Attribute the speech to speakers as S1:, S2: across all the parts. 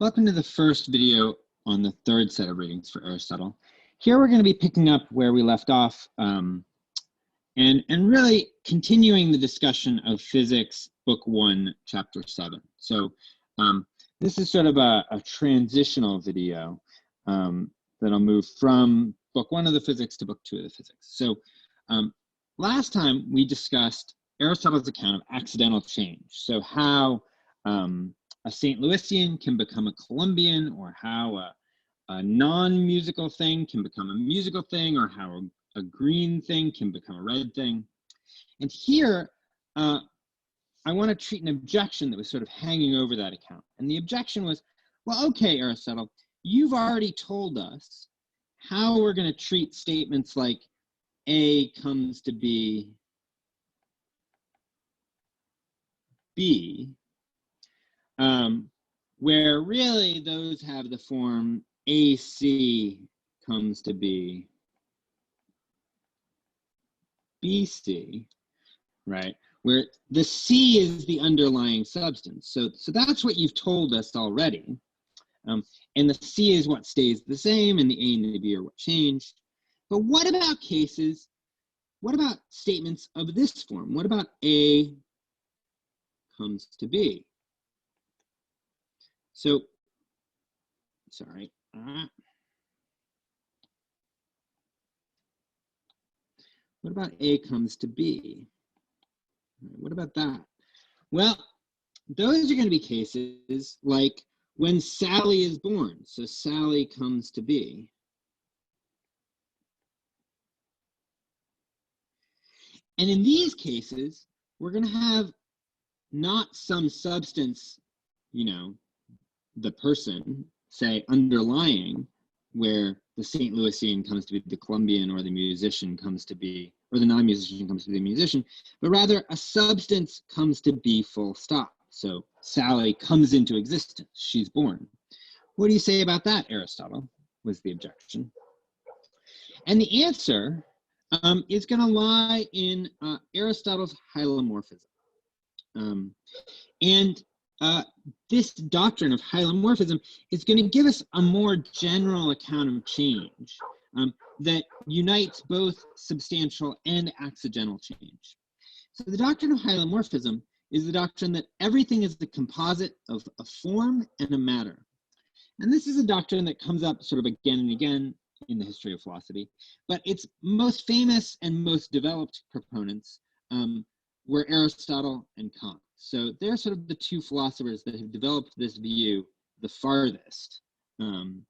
S1: Welcome to the first video on the third set of readings for Aristotle. Here we're going to be picking up where we left off and really continuing the discussion of physics, book 1, chapter 7. So this is sort of a transitional video that'll move from book 1 of the physics to book 2 of the physics. So last time we discussed Aristotle's account of accidental change. So how a St. Louisian can become a Columbian, or how a non-musical thing can become a musical thing, or how a green thing can become a red thing. And here, I want to treat an objection that was sort of hanging over that account. And the objection was, well, okay, Aristotle, you've already told us how we're going to treat statements like A comes to be B, where really those have the form AC comes to be BC, right? Where the C is the underlying substance. So that's what you've told us already. And the C is what stays the same, and the A and the B are what changed. But what about cases, what about statements of this form? What about A comes to B? So, sorry. What about A comes to B? What about that? Well, those are going to be cases like when Sally is born. So Sally comes to be. And in these cases, we're going to have not some substance, you know, the person, say, underlying, where the St. Louisian comes to be the Columbian, or the musician comes to be, or the non-musician comes to be the musician, but rather a substance comes to be full stop. So Sally comes into existence, she's born. What do you say about that, Aristotle? Was the objection. And the answer is going to lie in Aristotle's hylomorphism. This doctrine of hylomorphism is going to give us a more general account of change that unites both substantial and accidental change. So the doctrine of hylomorphism is the doctrine that everything is the composite of a form and a matter. And this is a doctrine that comes up sort of again and again in the history of philosophy, but its most famous and most developed proponents were Aristotle and Kant. So they're sort of the two philosophers that have developed this view the farthest and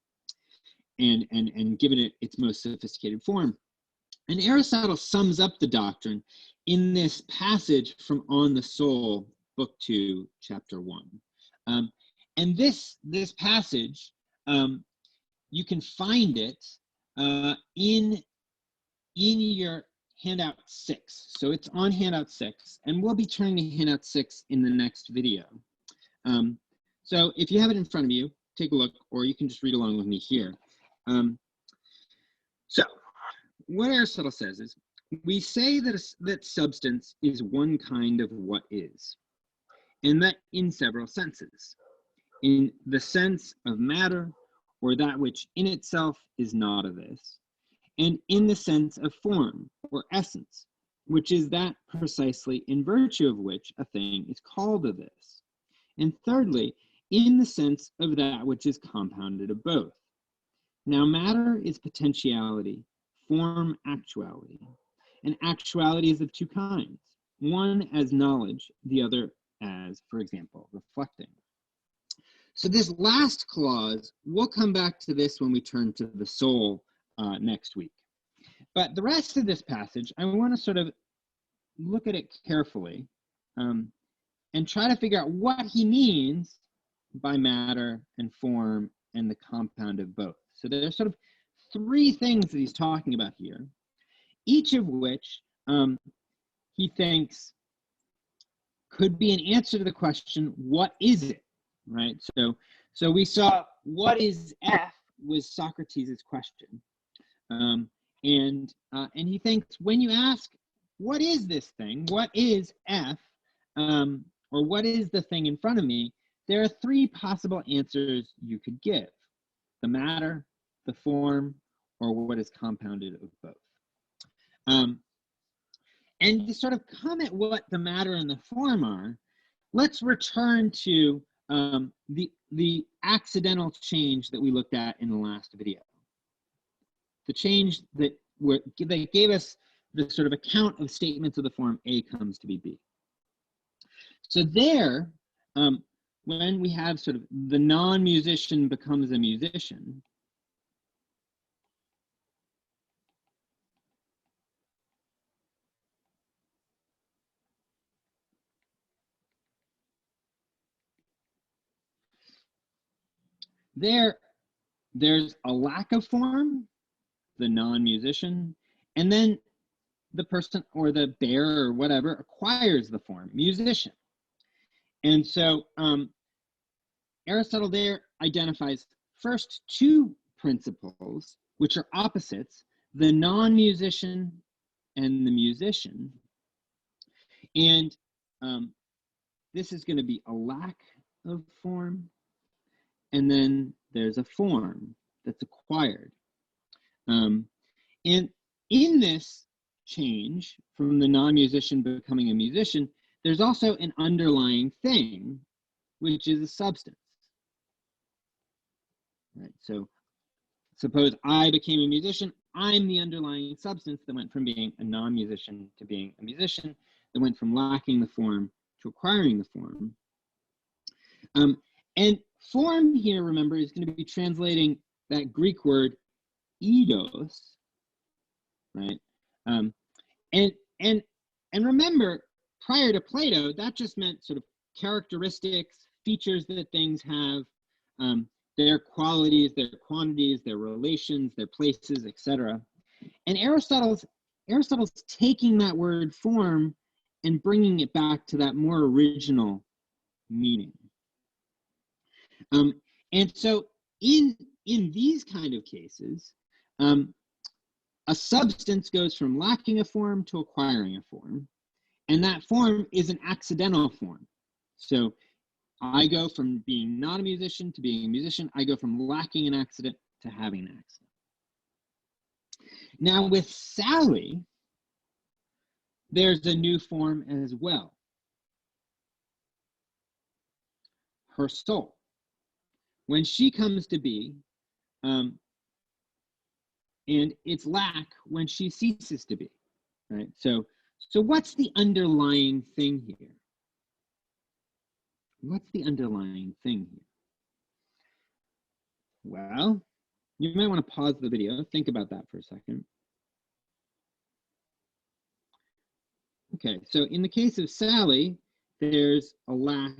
S1: given it its most sophisticated form. And Aristotle sums up the doctrine in this passage from On the Soul, book 2, chapter 1. And this passage, you can find it in your handout 6. So it's on handout 6, and we'll be turning to handout 6 in the next video. So if you have it in front of you, take a look, or you can just read along with me here. So what Aristotle says is, we say that substance is one kind of what is, and that in several senses. In the sense of matter, or that which in itself is not of this, and in the sense of form, or essence, which is that precisely in virtue of which a thing is called a this. And thirdly, in the sense of that which is compounded of both. Now matter is potentiality, form actuality, and actuality is of two kinds, one as knowledge, the other as, for example, reflecting. So this last clause, we'll come back to this when we turn to the soul next week. But the rest of this passage, I want to sort of look at it carefully and try to figure out what he means by matter and form and the compound of both. So there's sort of three things that he's talking about here, each of which he thinks could be an answer to the question, what is it, right? So we saw what is F was Socrates' question. And he thinks when you ask, what is this thing? What is F? Or what is the thing in front of me? there are three possible answers you could give: the matter, the form, or what is compounded of both. And to sort of come at what the matter and the form are, let's return to the accidental change that we looked at in the last video. The change that gave us the sort of account of statements of the form A comes to be B. So there, when we have sort of the non-musician becomes a musician, there's a lack of form, the non-musician, and then the person or the bear or whatever acquires the form, musician. And so Aristotle there identifies first two principles, which are opposites, the non-musician and the musician. And this is going to be a lack of form, and then there's a form that's acquired. And in this change from the non-musician becoming a musician, there's also an underlying thing, which is a substance. Right? So suppose I became a musician, I'm the underlying substance that went from being a non-musician to being a musician, that went from lacking the form to acquiring the form. And form here, remember, is going to be translating that Greek word eidos, right? And remember, prior to Plato, that just meant sort of characteristics, features that things have, their qualities, their quantities, their relations, their places, etc. And Aristotle's taking that word form and bringing it back to that more original meaning. And so in these kind of cases, a substance goes from lacking a form to acquiring a form, and that form is an accidental form. So I go from being not a musician to being a musician. I go from lacking an accident to having an accident. Now with Sally, there's a new form as well. Her soul. When she comes to be, and it's lack when she ceases to be, right? So what's the underlying thing here? What's the underlying thing here? Well, you might want to pause the video, think about that for a second. Okay, so in the case of Sally, there's a lack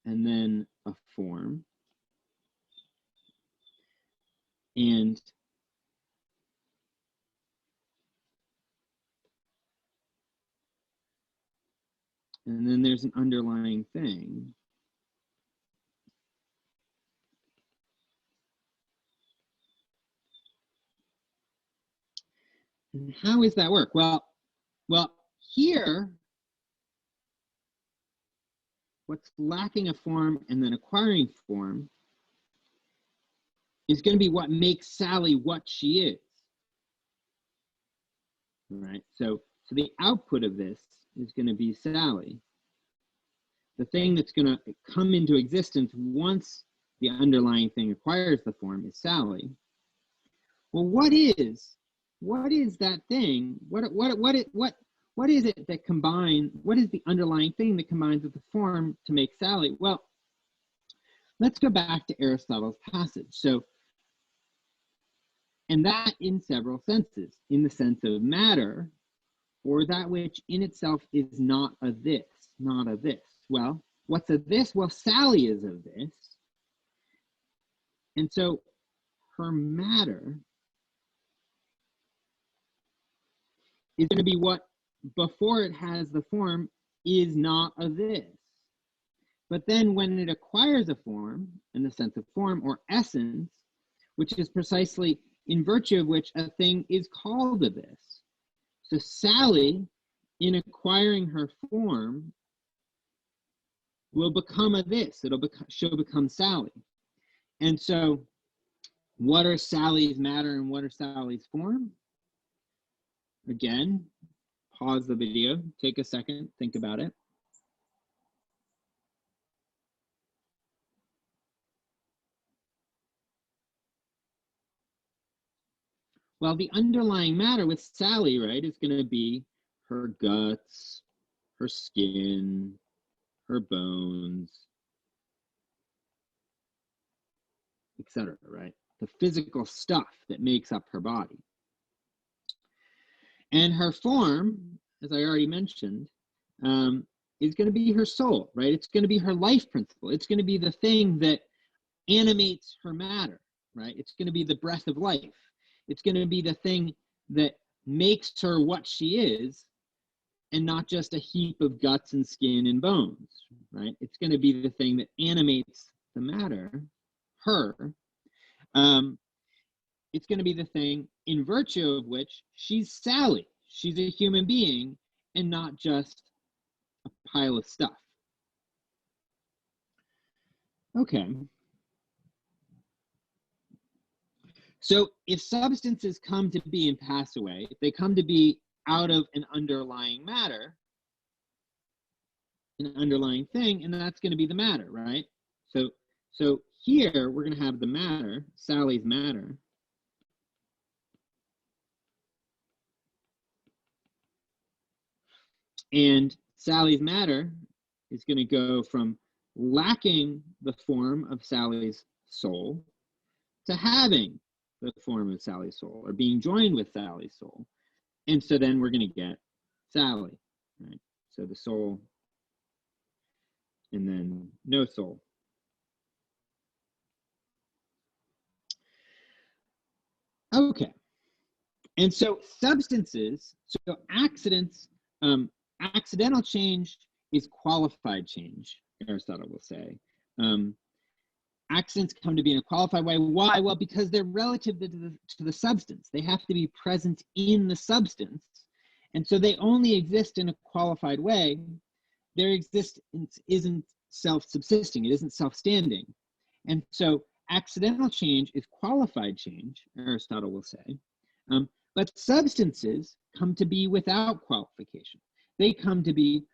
S1: and then a form. And then there's an underlying thing. And how does that work? Well, here, what's lacking a form and then acquiring form is going to be what makes Sally what she is. Right? So the output of this is going to be Sally. The thing that's going to come into existence once the underlying thing acquires the form is Sally. Well, what is that thing? What is it that combines? What is the underlying thing that combines with the form to make Sally? Well, let's go back to Aristotle's passage. So, and that in several senses, in the sense of matter, or that which in itself is not a this, not a this. Well, what's a this? Well, Sally is a this. And so her matter is going to be what, before it has the form, is not a this. But then when it acquires a form, in the sense of form or essence, which is precisely in virtue of which a thing is called a this. So Sally, in acquiring her form, will become a this. She'll become Sally. And so what are Sally's matter and what are Sally's form? Again, pause the video, take a second, think about it. Well, the underlying matter with Sally, right, is going to be her guts, her skin, her bones, etc., right? The physical stuff that makes up her body. And her form, as I already mentioned, is going to be her soul, right? It's going to be her life principle. It's going to be the thing that animates her matter, right? It's going to be the breath of life. It's going to be the thing that makes her what she is, and not just a heap of guts and skin and bones, right? It's going to be the thing that animates the matter, her. It's going to be the thing in virtue of which she's Sally. She's a human being and not just a pile of stuff. Okay. So if substances come to be and pass away, if they come to be out of an underlying matter, an underlying thing, and that's going to be the matter, right? So here we're going to have the matter, Sally's matter. And Sally's matter is going to go from lacking the form of Sally's soul to having the form of Sally's soul, or being joined with Sally's soul. And so then we're going to get Sally, right? So the soul, and then no soul. Okay. And so substances, so accidents, accidental change is qualified change, Aristotle will say. Accidents come to be in a qualified way. Why? Well, because they're relative to the substance. They have to be present in the substance. And so they only exist in a qualified way. Their existence isn't self-subsisting. It isn't self-standing. And so accidental change is qualified change, Aristotle will say. But substances come to be without qualification. They come to be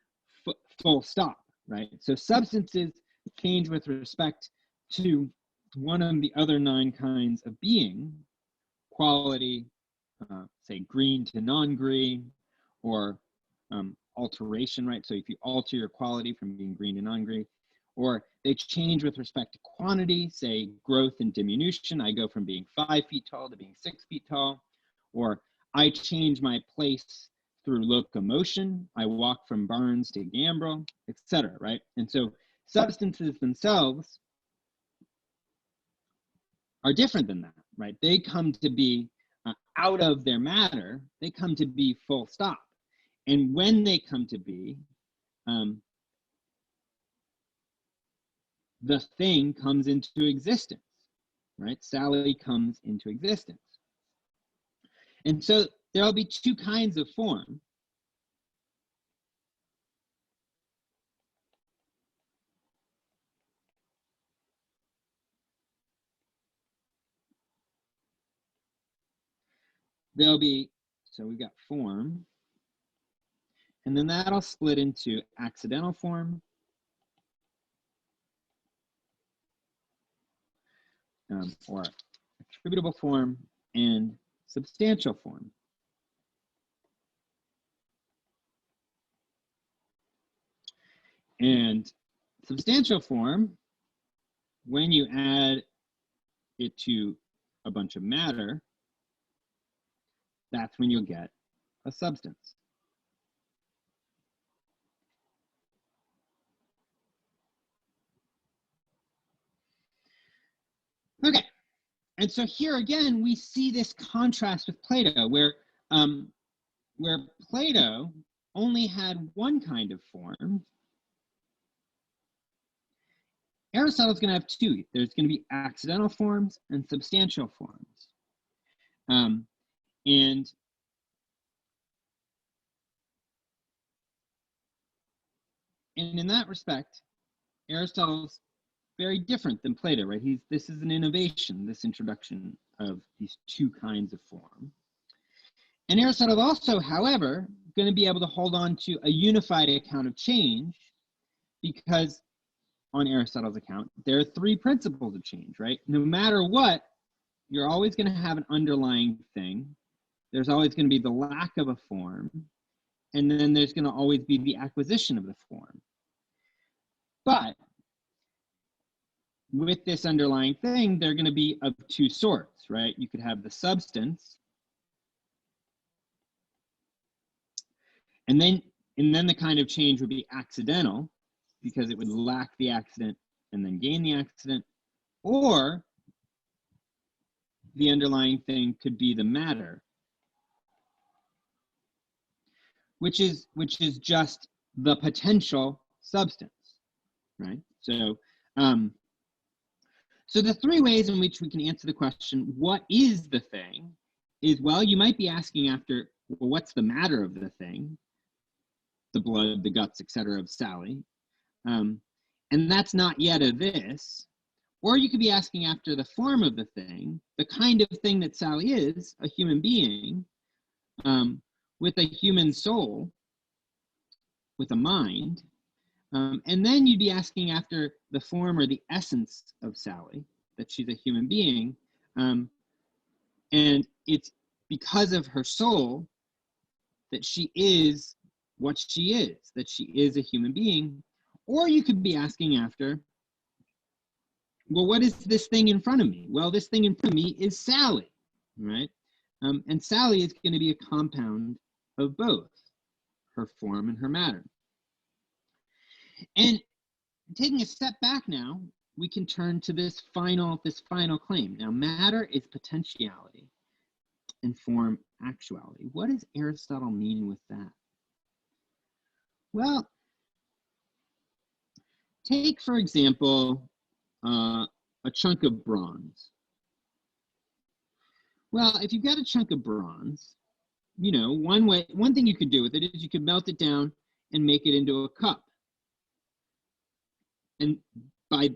S1: full stop, right? So substances change with respect to one of the other 9 kinds of being, quality, say green to non-green, or alteration, right? So if you alter your quality from being green to non-green, or they change with respect to quantity, say growth and diminution. I go from being 5 feet tall to being 6 feet tall, or I change my place through locomotion. I walk from Barnes to Gambrel, etc., right? And so substances themselves are different than that, right? They come to be out of their matter. They come to be full stop. And when they come to be, the thing comes into existence, right? Sally comes into existence. And so there'll be 2 kinds of form. There'll be, so we've got form, and then that'll split into accidental form, or attributable form, and substantial form. And substantial form, when you add it to a bunch of matter, that's when you'll get a substance. Okay, and so here again, we see this contrast with Plato, where Plato only had one kind of form. Aristotle's going to have 2. There's going to be accidental forms and substantial forms. And in that respect, Aristotle's very different than Plato, right? This is an innovation, this introduction of these two kinds of form. And Aristotle also, however, going to be able to hold on to a unified account of change because on Aristotle's account, there are three principles of change, right? No matter what, you're always going to have an underlying thing. There's always going to be the lack of a form, and then there's going to always be the acquisition of the form. But with this underlying thing, they're going to be of two sorts, right? You could have the substance, and then the kind of change would be accidental, because it would lack the accident and then gain the accident, or the underlying thing could be the matter, which is just the potential substance, right? So, so the three ways in which we can answer the question, what is the thing, is, well, you might be asking after, well, what's the matter of the thing? The blood, the guts, etc. of Sally. And that's not yet a this. Or you could be asking after the form of the thing, the kind of thing that Sally is, a human being, with a human soul, with a mind. And then you'd be asking after the form or the essence of Sally, that she's a human being. And it's because of her soul that she is what she is, that she is a human being. Or you could be asking after, well, what is this thing in front of me? Well, this thing in front of me is Sally, right? And Sally is going to be a compound of both, her form and her matter. And taking a step back now, we can turn to this final claim. Now, matter is potentiality and form actuality. What does Aristotle mean with that? Well, take, for example, a chunk of bronze. Well, if you've got a chunk of bronze, you know, one thing you could do with it is you could melt it down and make it into a cup, and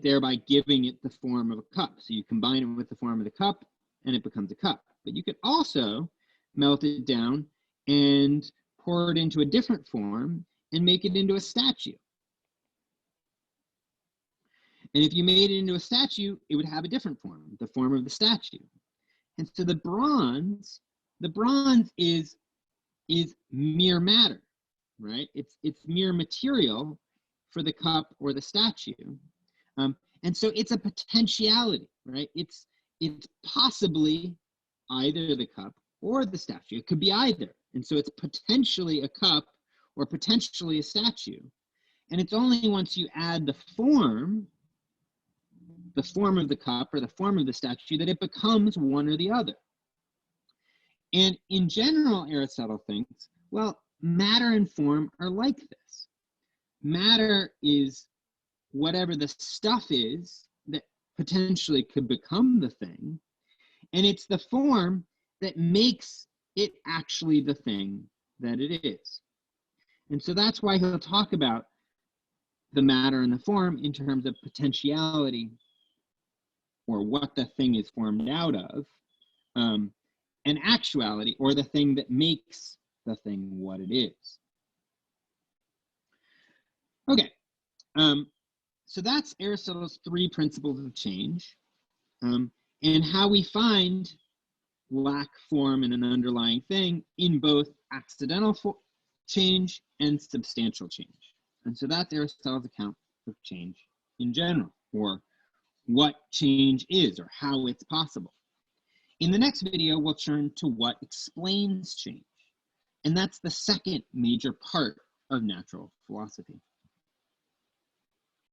S1: thereby giving it the form of a cup. So you combine it with the form of the cup and it becomes a cup. But you could also melt it down and pour it into a different form and make it into a statue. And if you made it into a statue, it would have a different form, the form of the statue. And so the bronze is mere matter, right? It's mere material for the cup or the statue. And so it's a potentiality, right? It's possibly either the cup or the statue. It could be either. And so it's potentially a cup or potentially a statue. And it's only once you add the form of the cup or the form of the statue, that it becomes one or the other. And in general, Aristotle thinks, well, matter and form are like this. Matter is whatever the stuff is that potentially could become the thing, and it's the form that makes it actually the thing that it is. And so that's why he'll talk about the matter and the form in terms of potentiality, or what the thing is formed out of, and actuality, or the thing that makes the thing what it is. Okay, so that's Aristotle's three principles of change, and how we find lack, form, and an underlying thing in both accidental change and substantial change. And so that's Aristotle's account of change in general, or what change is, or how it's possible. In the next video, we'll turn to what explains change. And that's the second major part of natural philosophy.